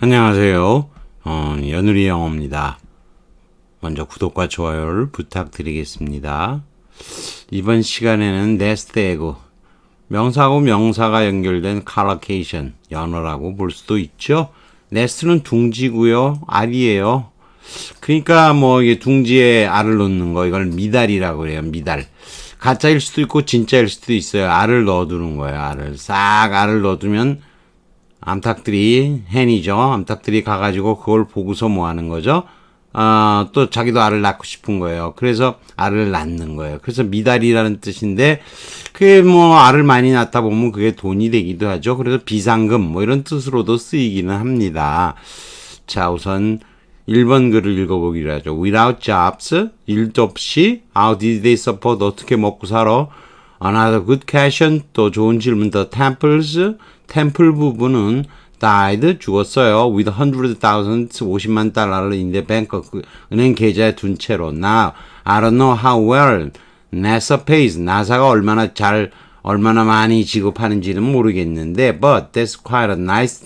안녕하세요. 연우리 영어입니다. 먼저 구독과 좋아요를 부탁드리겠습니다. 이번 시간에는 네스트 에그, 명사하고 명사가 연결된 컬로케이션, 연어라고 볼 수도 있죠. 네스트는 둥지고요, 알이에요. 그러니까 뭐 이게 둥지에 알을 놓는 거, 이걸 미달이라고 그래요. 미달. 가짜일 수도 있고 진짜일 수도 있어요. 알을 넣어두는 거예요. 알을 넣어두면 암탉들이 헨이죠. 암탉들이 가가지고 그걸 보고서 뭐 하는 거죠? 또 자기도 알을 낳고 싶은 거예요. 그래서 알을 낳는 거예요. 그래서 미달이라는 뜻인데, 그게 뭐 알을 많이 낳다 보면 그게 돈이 되기도 하죠. 그래서 비상금 뭐 이런 뜻으로도 쓰이기는 합니다. 자, 우선 1번 글을 읽어보기로 하죠. Without jobs, 일도 없이, how did they support, 어떻게 먹고 살아? Another good question, 또 좋은 질문, the temples, 템플 부분은 died, 죽었어요. with 100,000, 50만 달러를 in the bank, 은행 계좌에 둔 채로. Now, I don't know how well NASA pays, 나사가 얼마나 많이 지급하는지는 모르겠는데, but that's quite a nice,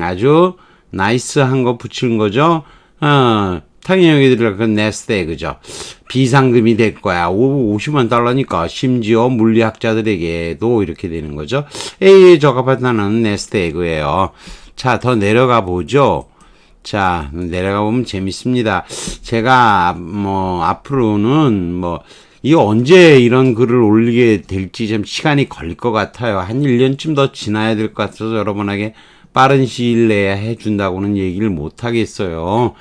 아주 nice한 거 붙이는 거죠. 당연히 여기 들어간 네스트 에그죠. 비상금이 될 거야. 50만 달러니까 심지어 물리학자들에게도 이렇게 되는 거죠. A에 적합하다는 네스트 에그예요. 자, 더 내려가 보죠. 자, 내려가 보면 재밌습니다. 제가 뭐 앞으로는 이거 언제 이런 글을 올리게 될지 좀 시간이 걸릴 것 같아요. 한 1년쯤 더 지나야 될 것 같아서 여러분에게 빠른 시일 내에 해준다고는 얘기를 못 하겠어요.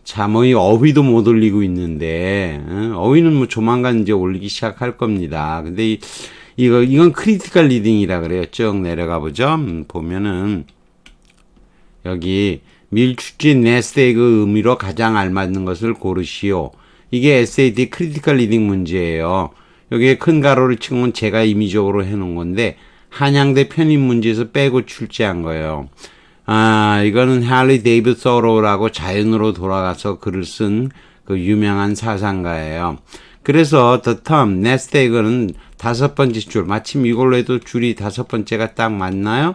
자, 이 어휘도 못 올리고 있는데, 어휘는 뭐 조만간 이제 올리기 시작할 겁니다. 근데 이건 크리티컬 리딩이라 그래요. 쭉 내려가 보죠. 보면은, 여기, 밀추진 네스트 에그 의미로 가장 알맞는 것을 고르시오. 이게 SAT 크리티컬 리딩 문제예요. 여기에 큰 가로를 치면 제가 임의적으로 해놓은 건데, 한양대 편입 문제에서 빼고 출제한 거예요. 이거는 할리 데이비드 서로우라고 자연으로 돌아가서 글을 쓴 그 유명한 사상가예요. 그래서 the term nest egg는 5번째 줄, 마침 이걸로 해도 줄이 5번째가 딱 맞나요?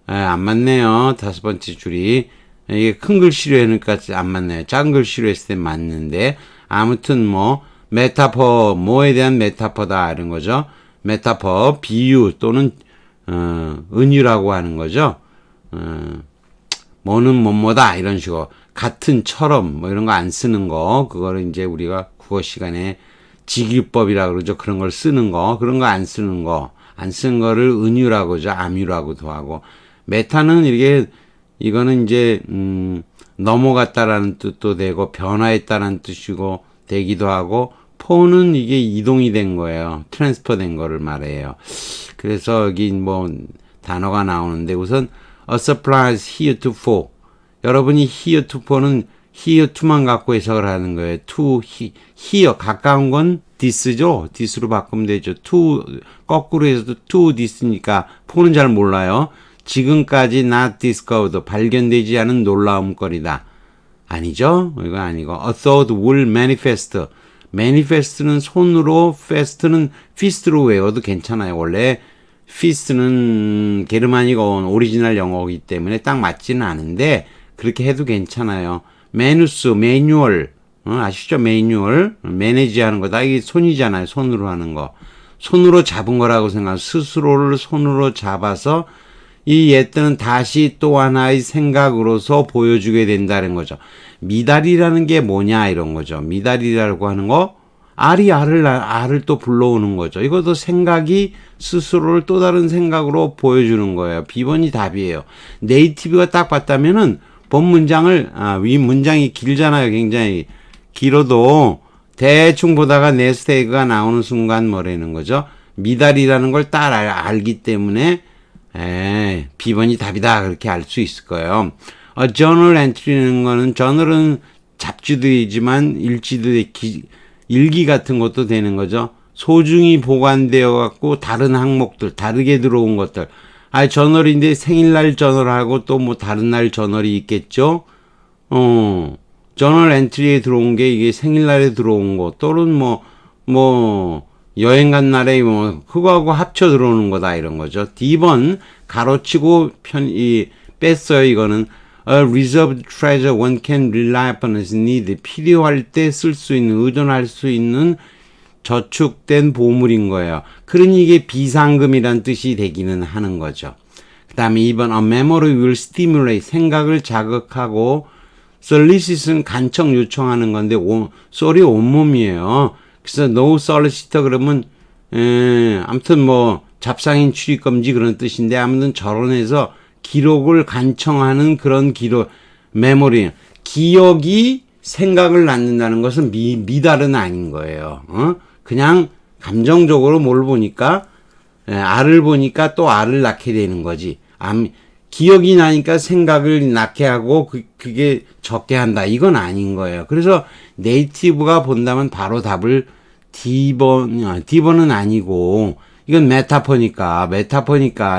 안 맞네요. 5번째 줄이. 이게 큰 글씨로 해놓으니까 안 맞네요. 작은 글씨로 했을 때 맞는데, 아무튼 메타포, 뭐에 대한 메타포다, 이런 거죠. 메타포, 비유 또는, 은유라고 하는 거죠. 뭐는 뭐뭐다 이런 식으로 같은처럼 뭐 이런 거 안 쓰는 거 그거를 이제 우리가 국어 시간에 직유법이라 그러죠. 그런 걸 쓰는 거 그런 거 안 쓰는 거를 은유라고 그러죠. 암유라고도 하고 메타는 이거는 이제 넘어갔다라는 뜻도 되고 변화했다라는 뜻이고 되기도 하고 포는 이게 이동이 된 거예요. 트랜스퍼 된 거를 말해요. 그래서 여기 단어가 나오는데 우선 a surprise heretofore. 여러분이 heretofores here토만 갖고 해석을 하는 거예요. to, here, 가까운 건 this죠. this로 바꾸면 되죠. to, 거꾸로 해서도 to this니까, fo는 잘 몰라요. 지금까지 not discovered, 발견되지 않은 놀라움거리다. 아니죠? 이거 아니고, a thought will manifest. manifest는 손으로, fest는 fist로 외워도 괜찮아요. 원래, 피스는 게르마닉어 오리지널 영어이기 때문에 딱 맞지는 않은데 그렇게 해도 괜찮아요. 매뉴얼 아시죠? 매뉴얼 매니지하는 거다. 이게 손이잖아요. 손으로 하는 거. 손으로 잡은 거라고 생각. 스스로를 손으로 잡아서 이 예때는 다시 또 하나의 생각으로서 보여주게 된다는 거죠. 미달이라는 게 뭐냐 이런 거죠. 미달이라고 하는 거 알을 또 불러오는 거죠. 이것도 생각이 스스로를 또 다른 생각으로 보여주는 거예요. B번이 답이에요. 네이티브가 딱 봤다면은 위 문장이 길잖아요. 굉장히 길어도 대충 보다가 네스트 에그가 나오는 순간 뭐라는 거죠? 미달이라는 걸 딱 알기 때문에 B번이 답이다 그렇게 알 수 있을 거예요. journal entry는 거는 journal은 잡지도 되지만 일기 같은 것도 되는 거죠. 소중히 보관되어 갖고 다른 항목들, 다르게 들어온 것들. 저널인데 생일날 저널하고 또 다른 날 저널이 있겠죠. 저널 엔트리에 들어온 게 이게 생일날에 들어온 거 또는 여행 간 날에 뭐 그거하고 합쳐 들어오는 거다 이런 거죠. D번 가로치고 뺐어요. 이거는 a reserved treasure one can rely upon as need. 필요할 때 쓸 수 있는, 의존할 수 있는 저축된 보물인 거예요. 그러니 이게 비상금이란 뜻이 되기는 하는 거죠. 그 다음에 2번 a memory will stimulate. 생각을 자극하고 solicit은 간청 요청하는 건데 sorry 온몸이에요. 그래서 no solicitor 그러면 아무튼 뭐 잡상인 출입금지 그런 뜻인데 아무튼 저런해서 기록을 간청하는 그런 기록 메모리 기억이 생각을 낳는다는 것은 미달은 아닌 거예요. 그냥 감정적으로 뭘 보니까 알을 보니까 또 알을 낳게 되는 거지. 기억이 나니까 생각을 낳게 하고 그게 적게 한다. 이건 아닌 거예요. 그래서 네이티브가 본다면 바로 답을 D번은 아니고 이건 메타포니까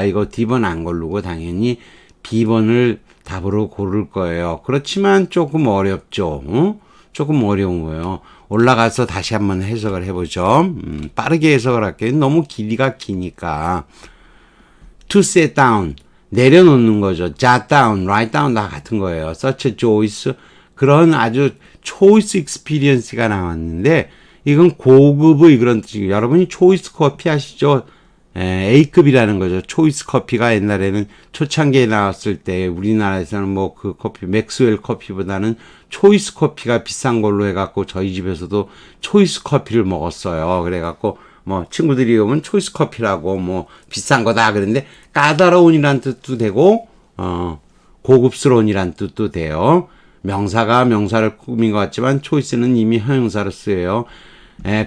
이거 D번 안 고르고 당연히 B번을 답으로 고를 거예요. 그렇지만 조금 어렵죠. 조금 어려운 거예요. 올라가서 다시 한번 해석을 해보죠. 빠르게 해석을 할게요. 너무 길이가 기니까. To sit down. 내려놓는 거죠. jot down, write down 다 같은 거예요. such a choice. 그런 아주 choice experience가 나왔는데 이건 고급의 그런 뜻이고 여러분이 초이스 커피 아시죠? A급이라는 거죠. 초이스 커피가 옛날에는 초창기에 나왔을 때 우리나라에서는 뭐 그 커피 맥스웰 커피보다는 초이스 커피가 비싼 걸로 해갖고 저희 집에서도 초이스 커피를 먹었어요. 그래갖고 뭐 친구들이 오면 초이스 커피라고 뭐 비싼 거다 그랬는데 까다로운이란 뜻도 되고 고급스러운이란 뜻도 돼요. 명사가 명사를 꾸민 것 같지만 초이스는 이미 형용사로 쓰여요.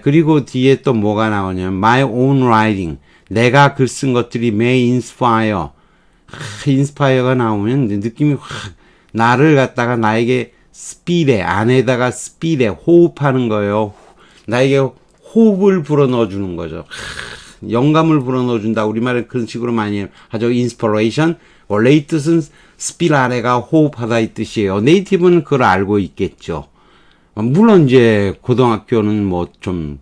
그리고 뒤에 또 뭐가 나오냐면 my own writing. 내가 글 쓴 것들이 may inspire. inspire가 나오면 느낌이 확 나를 갖다가 나에게 speed에 안에다가 speed에 호흡하는 거예요. 나에게 호흡을 불어넣어 주는 거죠. 영감을 불어넣어 준다. 우리말에 그런 식으로 많이 하죠. inspiration. 원래 이 뜻은 speed 안에가 호흡하다 이 뜻이에요. 네이티브는 그걸 알고 있겠죠. 물론 이제 고등학교는 뭐 좀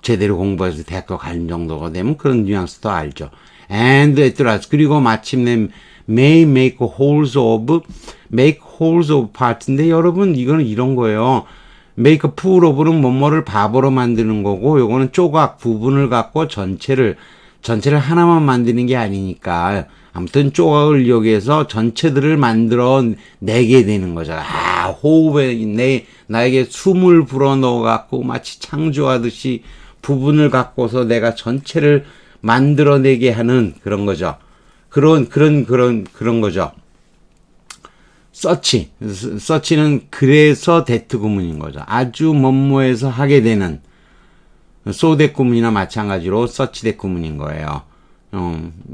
제대로 공부해서 대학교 갈 정도가 되면 그런 뉘앙스도 알죠. And at last 그리고 마침내 may make wholes of parts인데 여러분 이거는 이런 거예요. make a fool of는 뭐뭐를 바보로 만드는 거고 요거는 조각 부분을 갖고 전체를 하나만 만드는 게 아니니까 아무튼 조각을 이용해서 전체들을 만들어 내게 되는 거죠. 호흡에 나에게 숨을 불어넣어 갖고 마치 창조하듯이 부분을 갖고서 내가 전체를 만들어내게 하는 그런 거죠. 그런 거죠. 서치는 그래서 대트 구문인 거죠. 아주 뭐뭐해서 하게 되는 소대 구문이나 마찬가지로 서치 대 구문인 거예요.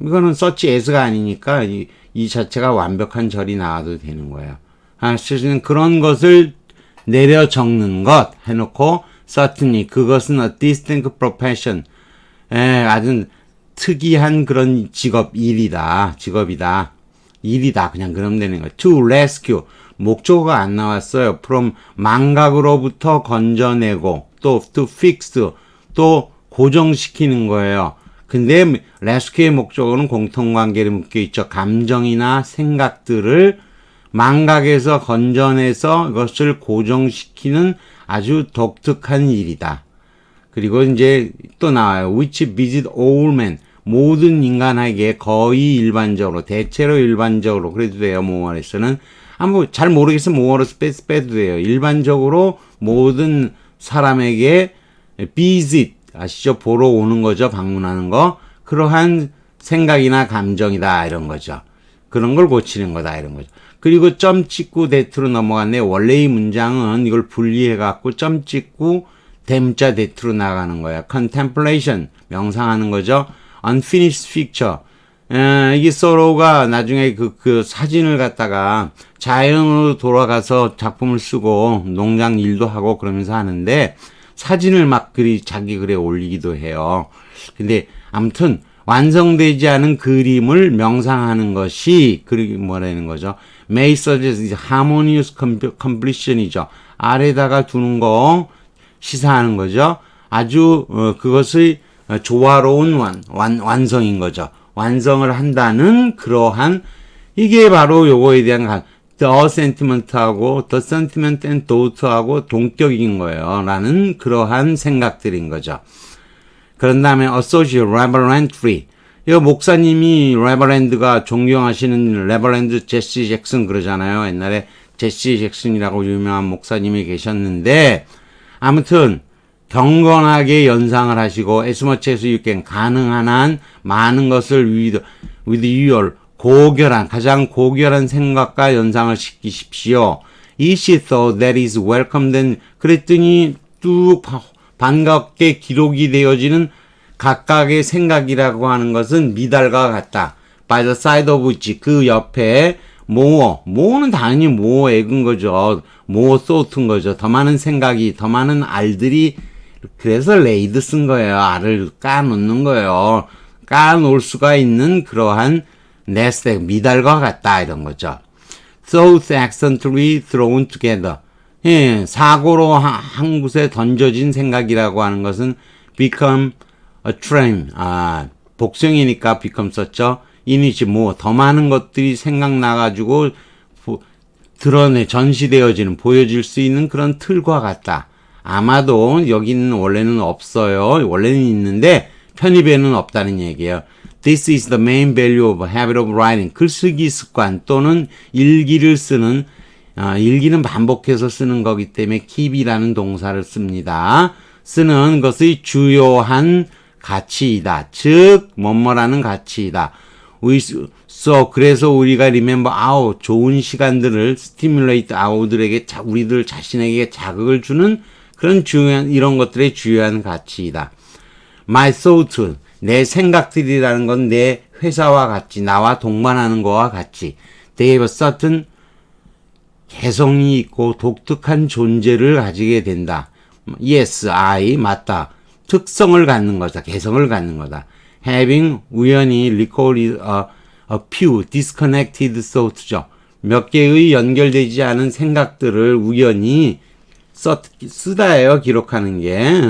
이거는 서치 as가 아니니까 이 자체가 완벽한 절이 나와도 되는 거예요. 사실은 그런 것을 내려 적는 것 해놓고 certainly 그것은 a distinct profession. 아주 특이한 그런 직업이다. 그냥 그럼 되는 거예요. To rescue. 목적어가 안 나왔어요. from 망각으로부터 건져내고 또 to fix 또 고정시키는 거예요. 근데 rescue의 목적어는 공통관계를 묶여 있죠. 감정이나 생각들을 망각에서 건져내서 이것을 고정시키는 아주 독특한 일이다. 그리고 이제 또 나와요. which visit all men. 모든 인간에게 거의 일반적으로, 대체로 일반적으로, 그래도 돼요. 모어에서는. 잘 모르겠으면 모어로서 빼도 돼요. 일반적으로 모든 사람에게 visit, 아시죠? 보러 오는 거죠. 방문하는 거. 그러한 생각이나 감정이다. 이런 거죠. 그런 걸 고치는 거다. 이런 거죠. 그리고 점 찍고 대투로 넘어갔네. 원래 이 문장은 이걸 분리해갖고 점 찍고 대문자 대투로 나가는 거야. contemplation, 명상하는 거죠. unfinished picture. 이게 서로가 나중에 그 사진을 갖다가 자연으로 돌아가서 작품을 쓰고 농장 일도 하고 그러면서 하는데 사진을 막 자기 글에 올리기도 해요. 근데 아무튼 완성되지 않은 그림을 명상하는 것이 뭐라는 거죠. may suggest harmonious completion이죠. 아래다가 두는 거 시사하는 거죠. 아주 그것의 조화로운 완성인 거죠. 완성을 한다는 그러한 이게 바로 요거에 대한 the sentiment하고 the sentiment and thought하고 동격인 거예요. 라는 그러한 생각들인 거죠. 그런 다음에 associate reverently 이 목사님이 레버랜드가 존경하시는 레버랜드 제시 잭슨 그러잖아요. 옛날에 제시 잭슨이라고 유명한 목사님이 계셨는데 아무튼 경건하게 연상을 하시고 as much as you can 가능한 한 많은 것을 with your 고결한 가장 고결한 생각과 연상을 시키십시오. Each thought that is welcomed and 그랬더니 뚝 반갑게 기록이 되어지는 각각의 생각이라고 하는 것은 미달과 같다. By the side of which 그 옆에 more는 당연히 more 액은 거죠. more thought인 거죠. 더 많은 생각이 더 많은 알들이 그래서 laid 쓴 거예요. 알을 까놓는 거예요. 까놓을 수가 있는 그러한 nest egg 미달과 같다 이런 거죠. Thoughts accidentally thrown together. 예, 사고로 한 곳에 던져진 생각이라고 하는 것은 become a train. 복성이니까 become 썼죠. 이니지 더 많은 것들이 생각나가지고 전시되어지는 보여질 수 있는 그런 틀과 같다. 아마도 여기는 원래는 없어요. 원래는 있는데 편입에는 없다는 얘기예요. This is the main value of habit of writing. 글쓰기 습관 또는 일기를 쓰는 일기는 반복해서 쓰는 거기 때문에 keep이라는 동사를 씁니다. 쓰는 것의 주요한 가치이다. 즉 뭐뭐라는 가치이다. 그래서 우리가 remember our 좋은 시간들을 stimulate 우리들 자신에게 자극을 주는 그런 중요한 이런 것들의 주요한 가치이다. My thought 내 생각들이라는 건 내 회사와 같이 나와 동반하는 거와 같이 they have a certain 개성이 있고 독특한 존재를 가지게 된다. Yes, I 맞다. 특성을 갖는 거다. 개성을 갖는 거다. Having 우연히 recalled a few disconnected thoughts죠. 몇 개의 연결되지 않은 생각들을 우연히 쓰다예요. 기록하는 게.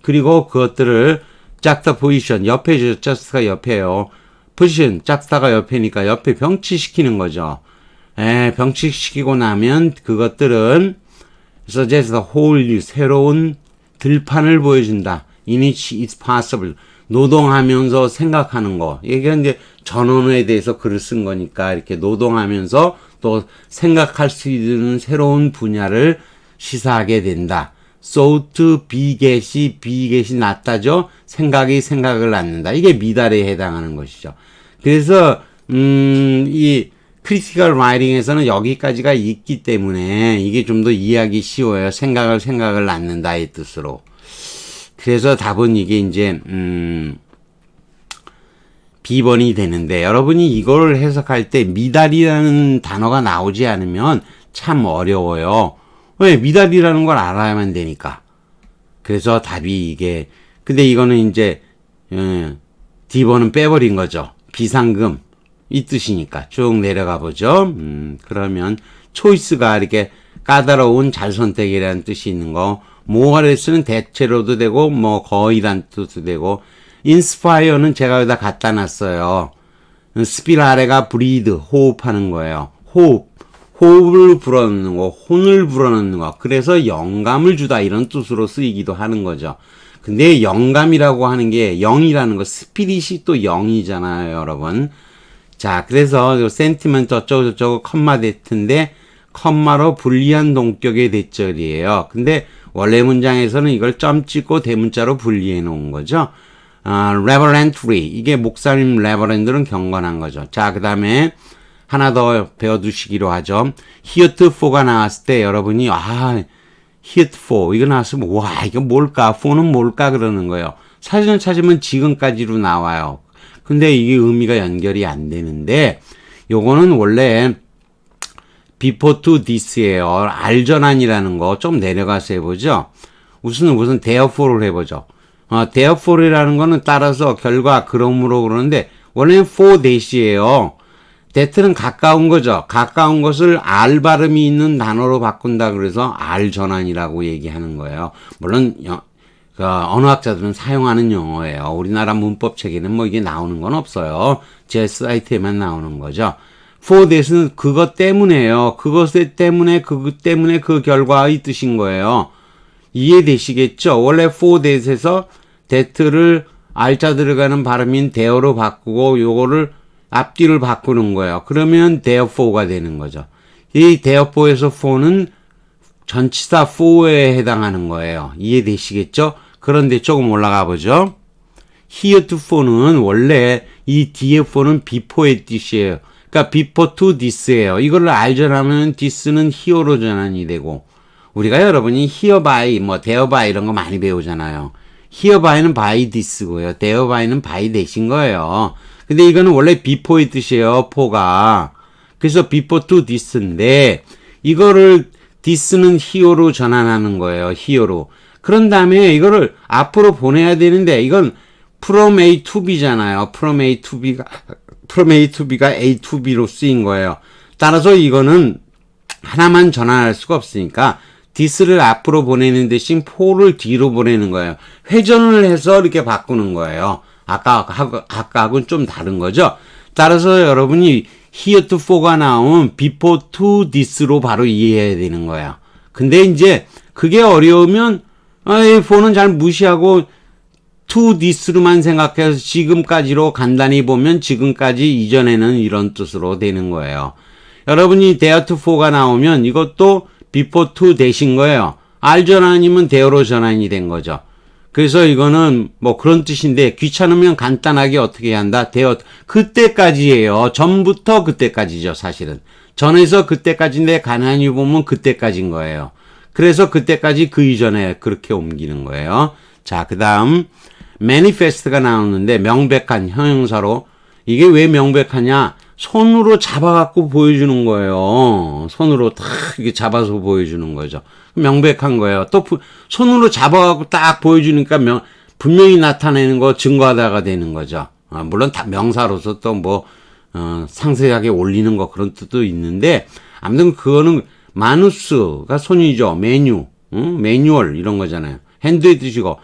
그리고 그것들을 짝다 포지션 옆에 짝다가 옆에요. 포지션 짝다가 옆에니까 옆에 병치시키는 거죠. 병치시키고 나면 그것들은 suggest a whole new 새로운 들판을 보여준다. In which it's possible. 노동하면서 생각하는 거. 이게 이제 전원에 대해서 글을 쓴 거니까 이렇게 노동하면서 또 생각할 수 있는 새로운 분야를 시사하게 된다. thought 비겟이 낮다죠. 생각이 생각을 낳는다. 이게 미달에 해당하는 것이죠. 그래서 이 critical writing에서는 여기까지가 있기 때문에 이게 좀 더 이해하기 쉬워요. 생각을 낳는다의 뜻으로. 그래서 답은 이게 이제 B번이 되는데 여러분이 이걸 해석할 때 미달이라는 단어가 나오지 않으면 참 어려워요. 왜? 미달이라는 걸 알아야만 되니까. 그래서 답이 이게 근데 이거는 이제 D번은 빼버린 거죠. 비상금 이 뜻이니까 쭉 내려가 보죠. 그러면 초이스가 이렇게 까다로운 잘 선택이라는 뜻이 있는 거 모어레스는 대체로도 되고 뭐 거의란 뜻도 되고 인스파이어는 제가 여기다 갖다 놨어요. 스피라레가 브리드 호흡하는 거예요. 호흡을 불어넣는 거, 혼을 불어넣는 거. 그래서 영감을 주다 이런 뜻으로 쓰이기도 하는 거죠. 근데 영감이라고 하는 게 영이라는 거, 스피릿이 또 영이잖아요, 여러분. 자, 그래서 센티먼트 어쩌고저쩌고 컴마 대트인데 컴마로 불리한 동격의 대절이에요. 근데 원래 문장에서는 이걸 점 찍고 대문자로 분리해 놓은 거죠. reverently 이게 목사님 레버랜드는 경건한 거죠. 자, 그 다음에 하나 더 배워두시기로 하죠. heretofore 나왔을 때 여러분이 heretofore 이거 나왔으면 와 이거 뭘까? for는 뭘까? 그러는 거예요. 사진을 찾으면 지금까지로 나와요. 근데 이게 의미가 연결이 안 되는데 요거는 원래 before to this예요. 알전환이라는 거 좀 내려가서 해보죠. 우선 therefore를 해보죠. therefore이라는 거는 따라서 결과 그러므로 그러는데 원래는 for that이에요. that는 가까운 거죠. 가까운 것을 R 발음이 있는 단어로 바꾼다 그래서 R 전환이라고 얘기하는 거예요. 물론 언어학자들은 사용하는 용어예요. 우리나라 문법 책에는 뭐 이게 나오는 건 없어요. 제 사이트에만 나오는 거죠. for that은 그것 때문에요. 그것 때문에 그 결과의 뜻인 거예요. 이해되시겠죠? 원래 for that에서 that를 알자 들어가는 발음인 there로 바꾸고 요거를 앞뒤를 바꾸는 거예요. 그러면 therefore가 되는 거죠. 이 therefore에서 for는 전치사 for에 해당하는 거예요. 이해되시겠죠? 그런데 조금 올라가 보죠. heretofore는 원래 이 뒤에 for는 before의 뜻이에요. 그러니까 before to this예요. 이걸 알전하면 this는 here로 전환이 되고, 우리가 여러분이 hereby, 뭐 thereby 이런 거 많이 배우잖아요. hereby는 by this고요. thereby는 by that인 거예요. 근데 이거는 원래 before의 뜻이에요. for가. 그래서 before to this인데 이거를 this는 here로 전환하는 거예요. here로. 그런 다음에 이거를 앞으로 보내야 되는데 이건 from A to B잖아요. from A to B가 A to B로 쓰인 거예요. 따라서 이거는 하나만 전환할 수가 없으니까 this를 앞으로 보내는 대신 for를 뒤로 보내는 거예요. 회전을 해서 이렇게 바꾸는 거예요. 아까하고는 좀 다른 거죠. 따라서 여러분이 heretofore가 나오면 before to this로 바로 이해해야 되는 거예요. 근데 이제 그게 어려우면 for는 잘 무시하고 to this로만 생각해서 지금까지로 간단히 보면 지금까지 이전에는 이런 뜻으로 되는 거예요. 여러분이 theretofore가 나오면 이것도 before to that인 거예요. R 전환이면 there로 전환이 된 거죠. 그래서 이거는 뭐 그런 뜻인데 귀찮으면 간단하게 어떻게 한다? 그때까지예요. 전부터 그때까지죠, 사실은. 전에서 그때까지인데 가만히 보면 그때까지인 거예요. 그래서 그때까지 그 이전에 그렇게 옮기는 거예요. 자, 그다음 manifest가 나오는데 명백한 형용사로 이게 왜 명백하냐? 손으로 잡아갖고 보여주는 거예요. 손으로 딱 이렇게 잡아서 보여주는 거죠. 명백한 거예요. 또 손으로 잡아갖고 딱 보여주니까 분명히 나타내는 거 증거하다가 되는 거죠. 물론 다 명사로서 또 뭐 상세하게 올리는 거 그런 뜻도 있는데 아무튼 그거는 마누스가 손이죠. 메뉴, 매뉴얼 이런 거잖아요. 핸드의 뜻이고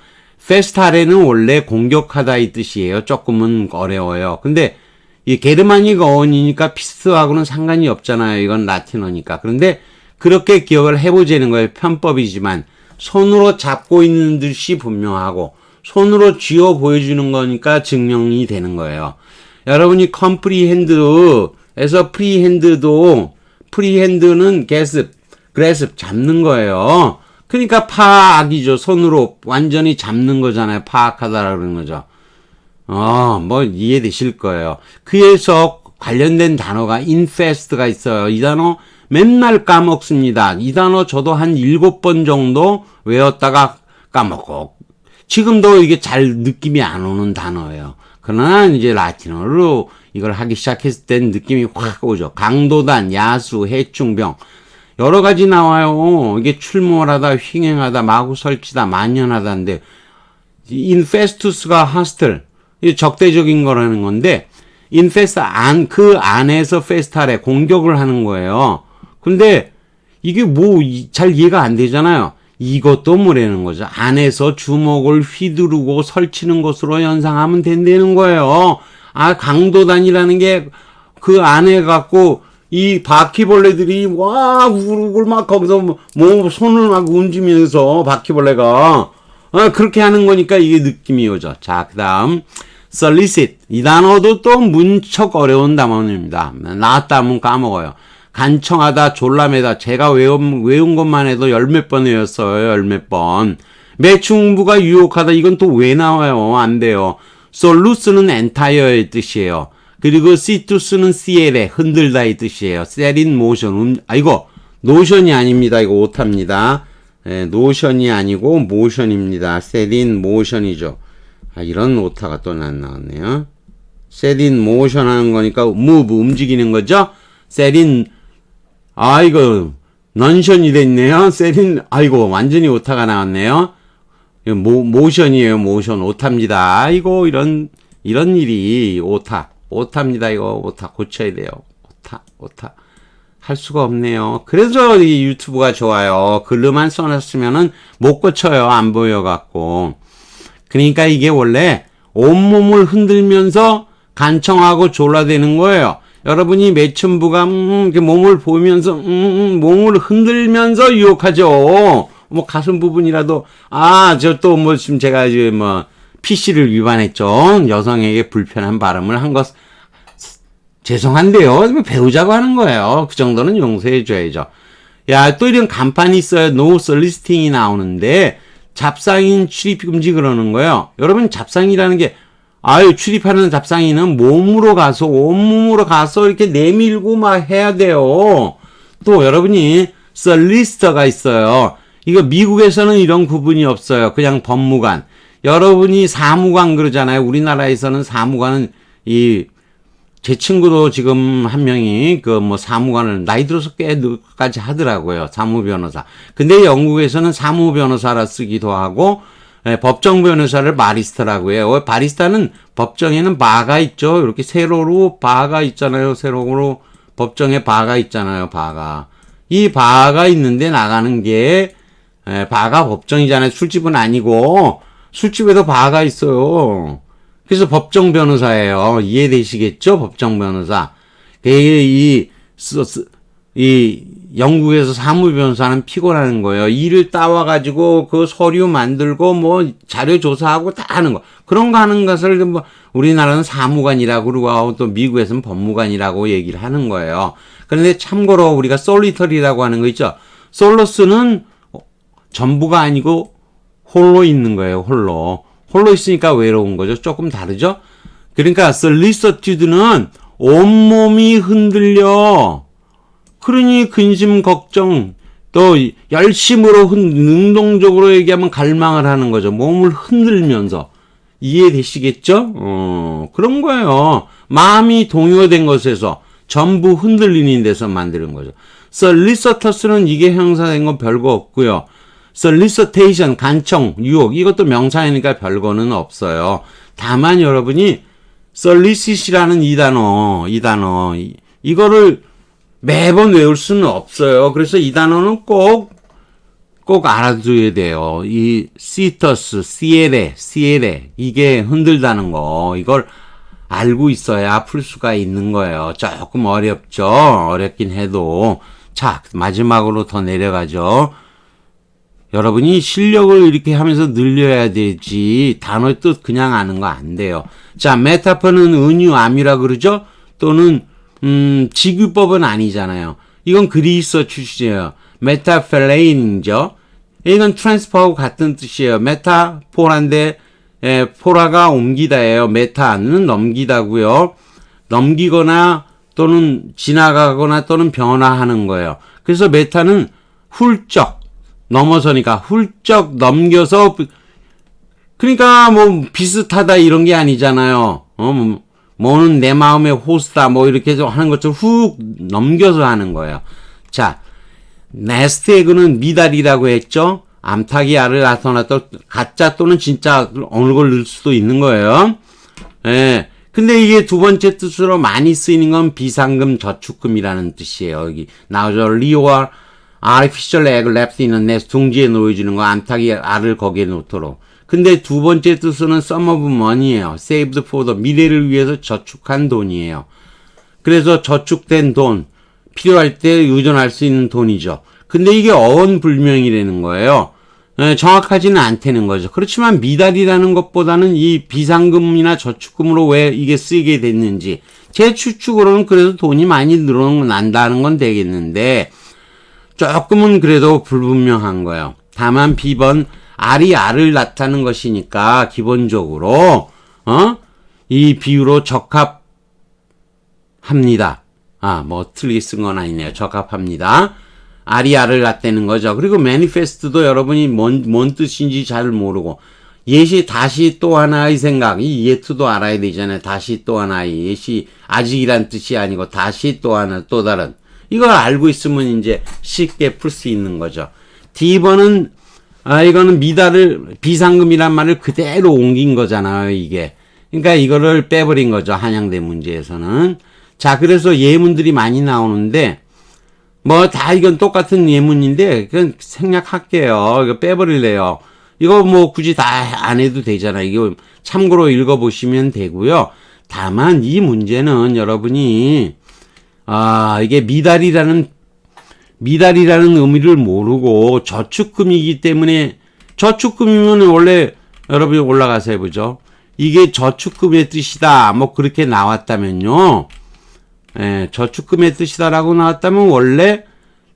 페스타레는 원래 공격하다 이 뜻이에요. 조금은 어려워요. 근데 이 게르마닉 어원이니까 피스하고는 상관이 없잖아요. 이건 라틴어니까. 그런데 그렇게 기억을 해보자는 거예요. 편법이지만 손으로 잡고 있는 듯이 분명하고 손으로 쥐어 보여주는 거니까 증명이 되는 거예요. 여러분이 comprehend에서 prehend는 grasp 잡는 거예요. 그러니까 파악이죠. 손으로 완전히 잡는 거잖아요. 파악하다라고 그러는 거죠. 뭐 이해되실 거예요. 그래서 관련된 단어가 infest가 있어요. 이 단어 맨날 까먹습니다. 이 단어 저도 한 7번 정도 외웠다가 까먹고 지금도 이게 잘 느낌이 안 오는 단어예요. 그러나 이제 라틴어로 이걸 하기 시작했을 땐 느낌이 확 오죠. 강도단, 야수, 해충병 여러 가지 나와요. 이게 출몰하다, 횡행하다, 마구 설치다, 만연하다인데 infestus가 hostile 적대적인 거라는 건데 infest 그 안에서 페스탈에 공격을 하는 거예요. 근데 이게 뭐 잘 이해가 안 되잖아요. 이것도 뭐라는 거죠. 안에서 주먹을 휘두르고 설치는 것으로 연상하면 된다는 거예요. 강도단이라는 게 그 안에 갖고 이 바퀴벌레들이 와 우르르 막 거기서 뭐 손을 막 움직이면서 바퀴벌레가 그렇게 하는 거니까 이게 느낌이 오죠. 자, 그다음 solicit 이 단어도 또 문척 어려운 단어입니다. 나왔다 하면 까먹어요. 간청하다, 졸라매다. 제가 외운 것만 해도 열몇 번 외웠어요. 열몇 번. 매충부가 유혹하다. 이건 또 왜 나와요? 안 돼요. solluce는 entire의 뜻이에요. 그리고 situs는 ciel에 흔들다의 뜻이에요. set in motion. 이거 노션이 아닙니다. 이거 오타입니다. 노션이 아니고 모션입니다. set in motion이죠. 이런 오타가 또 나왔네요. set in motion 하는 거니까 move 움직이는 거죠. set in 이거 넌션이 됐네요. set in 이거 완전히 오타가 나왔네요. 모션이에요. 모션 오타입니다. 이거 이런 일이 오타입니다. 이거 오타 고쳐야 돼요. 오타 할 수가 없네요. 그래서 이 유튜브가 좋아요. 글로만 써놨으면은 못 고쳐요. 안 보여갖고. 그러니까 이게 원래 온몸을 흔들면서 간청하고 졸라대는 거예요. 여러분이 매춘부가 이렇게 몸을 보면서 몸을 흔들면서 유혹하죠. 뭐 가슴 부분이라도 저 또 뭐 지금 제가 이제 뭐 PC를 위반했죠. 여성에게 불편한 발음을 한 것 죄송한데요. 배우자고 하는 거예요. 그 정도는 용서해 줘야죠. 야, 또 이런 간판이 있어요. No soliciting이 나오는데 잡상인 출입 금지 그러는 거예요. 여러분 잡상이라는 게 출입하는 잡상인은 몸으로 가서 온몸으로 가서 이렇게 내밀고 막 해야 돼요. 또 여러분이 solicitor가 있어요. 이거 미국에서는 이런 구분이 없어요. 그냥 법무관. 여러분이 사무관 그러잖아요. 우리나라에서는 사무관은 제 친구도 지금 한 명이 사무관을 나이 들어서 꽤 늦게까지 하더라고요. 사무변호사. 근데 영국에서는 사무변호사라 쓰기도 하고 법정 변호사를 바리스타라고 해요. 바리스타는 법정에는 바가 있죠. 이렇게 세로로 바가 있잖아요. 세로로 법정에 바가 있잖아요. 바가. 이 바가 있는데 나가는 게 바가 법정이잖아요. 술집은 아니고 술집에도 바가 있어요. 그래서 법정 변호사예요. 이해되시겠죠? 법정 변호사. 이 영국에서 사무 변호사는 피곤한 거예요. 일을 따와가지고 그 서류 만들고 뭐 자료 조사하고 다 하는 거. 그런 거 하는 것을 뭐 우리나라는 사무관이라고 그러고 또 미국에서는 법무관이라고 얘기를 하는 거예요. 그런데 참고로 우리가 솔리터리라고 하는 거 있죠? 솔로스는 전부가 아니고 홀로 있는 거예요. 홀로 있으니까 외로운 거죠. 조금 다르죠? 그러니까 solicitude는 온몸이 흔들려. 그러니 근심 걱정 또 열심으로 능동적으로 얘기하면 갈망을 하는 거죠. 몸을 흔들면서. 이해되시겠죠? 그런 거예요. 마음이 동요된 것에서 전부 흔들리는 데서 만드는 거죠. solicitous는 이게 형사된 건 별거 없고요. solicitation, 간청, 유혹, 이것도 명사이니까 별거는 없어요. 다만 여러분이 solicit이라는 이 단어, 이거를 매번 외울 수는 없어요. 그래서 이 단어는 꼭 알아둬야 돼요. 이 시터스, 시에레, 이게 흔들다는 거, 이걸 알고 있어야 풀 수가 있는 거예요. 조금 어렵죠? 어렵긴 해도. 자, 마지막으로 더 내려가죠. 여러분이 실력을 이렇게 하면서 늘려야 되지 단어의 뜻 그냥 아는 거 안 돼요. 자, 메타포는 은유, 암유라 그러죠? 또는 직유법은 아니잖아요. 이건 그리스어 출신이에요. 메타펠레인이죠. 이건 트랜스퍼하고 같은 뜻이에요. 메타포라인데 포라가 옮기다예요. 메타는 넘기다고요. 넘기거나 또는 지나가거나 또는 변화하는 거예요. 그래서 메타는 훌쩍 넘어서니까 훌쩍 넘겨서 그러니까 뭐 비슷하다 이런 게 아니잖아요. 뭐는 내 마음의 호스다 뭐 이렇게 하는 것처럼 훅 넘겨서 하는 거예요. 자, 네스트 에그는 미달이라고 했죠. 암탉이 알을 낳거나 가짜 또는 진짜 어느 걸 넣을 수도 있는 거예요. 예. 근데 이게 두 번째 뜻으로 많이 쓰이는 건 비상금 저축금이라는 뜻이에요. 여기 나오죠. 리오와 artificial egg left in a nest, 둥지에 놓여주는 거, 암탉이 알을 거기에 놓도록. 근데 두 번째 뜻은 sum of money예요. saved for the, 미래를 위해서 저축한 돈이에요. 그래서 저축된 돈, 필요할 때 의존할 수 있는 돈이죠. 근데 이게 어원불명이라는 거예요. 정확하지는 않다는 거죠. 그렇지만 미달이라는 것보다는 이 비상금이나 저축금으로 왜 이게 쓰이게 됐는지, 제 추측으로는 그래도 돈이 많이 늘어난다는 건 되겠는데, 조금은 그래도 불분명한 거예요. 다만 비번 알이 알을 낳다는 것이니까 기본적으로 이 비유로 적합합니다. 뭐 틀리게 쓴 건 아니네요. 적합합니다. 알이 알을 낳다는 거죠. 그리고 매니페스트도 여러분이 뭔 뜻인지 잘 모르고 예시 다시 또 하나의 생각, 이 예트도 알아야 되잖아요. 다시 또 하나의 예시, 아직이란 뜻이 아니고 다시 또 하나 또 다른, 이걸 알고 있으면 이제 쉽게 풀 수 있는 거죠. D번은 이거는 미달을 비상금이란 말을 그대로 옮긴 거잖아요, 이게. 그러니까 이거를 빼버린 거죠, 한양대 문제에서는. 자, 그래서 예문들이 많이 나오는데 뭐 다 이건 똑같은 예문인데 그건 생략할게요. 이거 빼버릴래요. 이거 뭐 굳이 다 안 해도 되잖아. 이거 참고로 읽어보시면 되고요. 다만 이 문제는 여러분이 이게 미달이라는 의미를 모르고 저축금이기 때문에 저축금이면 원래 여러분이 올라가서 해보죠. 이게 저축금의 뜻이다. 뭐 그렇게 나왔다면요. 예, 저축금의 뜻이다라고 나왔다면 원래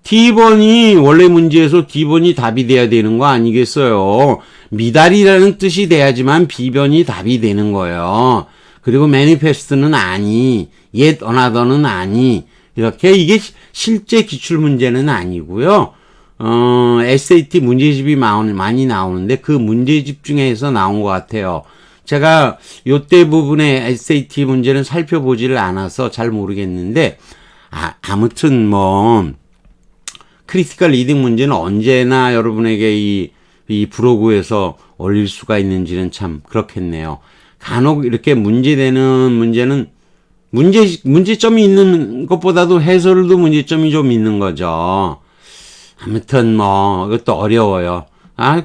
D번이 원래 문제에서 D번이 답이 돼야 되는 거 아니겠어요. 미달이라는 뜻이 돼야지만 B번이 답이 되는 거예요. 그리고 manifest는 아니, yet another는 아니, 이렇게 이게 실제 기출 문제는 아니고요. SAT 문제집이 많이 나오는데 그 문제집 중에서 나온 것 같아요. 제가 요때 부분의 SAT 문제는 살펴보지를 않아서 잘 모르겠는데, 아무튼 뭐, 크리티컬 리딩 문제는 언제나 여러분에게 이 브로그에서 올릴 수가 있는지는 참 그렇겠네요. 간혹 이렇게 문제되는 문제는 문제점이 있는 것보다도 해설도 문제점이 좀 있는 거죠. 아무튼 뭐 이것도 어려워요.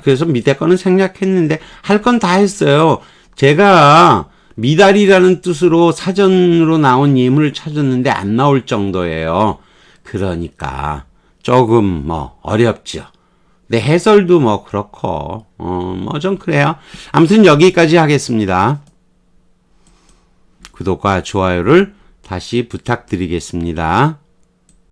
그래서 밑에 거는 생략했는데 할 건 다 했어요. 제가 미달이라는 뜻으로 사전으로 나온 예문을 찾았는데 안 나올 정도예요. 그러니까 조금 뭐 어렵죠. 근데 해설도 뭐 그렇고 뭐 좀 그래요. 아무튼 여기까지 하겠습니다. 구독과 좋아요를 다시 부탁드리겠습니다.